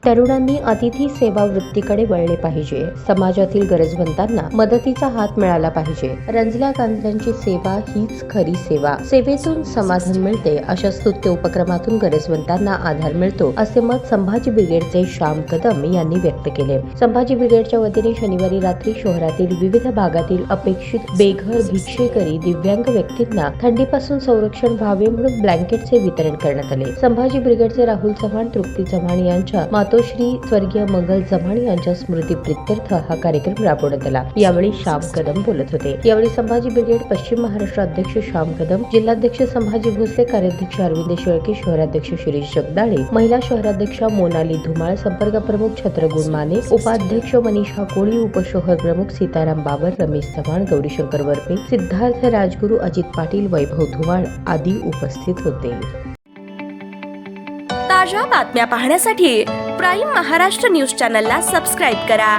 तरुणांनी अतिथी सेवा वृत्तीकडे वळले पाहिजे. समाजातील गरजवंतांना मदतीचा हात मिळाला पाहिजे. रंजल्या गांधल्यांची सेवा हीच खरी सेवा. सेवेतून समाधान मिळते अशा स्तुत्य उपक्रमातून गरजवंतांना आधार मिळतो, असे मत संभाजी ब्रिगेडचे श्याम कदम यांनी व्यक्त केले. संभाजी ब्रिगेडच्या वतीने शनिवारी रात्री शहरातील विविध भागातील अपेक्षित बेघर, भिक्षेकरी, दिव्यांग व्यक्तींना थंडीपासून संरक्षण व्हावे म्हणून ब्लँकेटचे वितरण करण्यात आले. संभाजी ब्रिगेडचे राहुल चव्हाण, तृप्ती चव्हाण यांच्या मातोश्री स्वर्गीय मंगल चव्हाण यांच्या स्मृती प्रित्यर्थ हा कार्यक्रम राबवण्यात आला. यावेळी श्याम कदम बोलत होते. यावेळी संभाजी ब्रिगेड पश्चिम महाराष्ट्र अध्यक्ष श्याम कदम, जिल्हाध्यक्ष संभाजी भोसले, कार्याध्यक्ष अरविंद शेळके, शहराध्यक्ष शिरीष जगदाळे, महिला शहराध्यक्षा मोनाली धुमाळ, संपर्क प्रमुख छत्रगुण माने, उपाध्यक्ष मनीषा कोळी, उपशहर प्रमुख सीताराम बाबर, रमेश चव्हाण, गौरीशंकर वरपे, सिद्धार्थ राजगुरू, अजित पाटील, वैभव धुमाळ आदी उपस्थित होते. ताज्या बातम्या पाहण्यासाठी प्राईम महाराष्ट्र न्यूज चॅनलला सबस्क्राईब करा.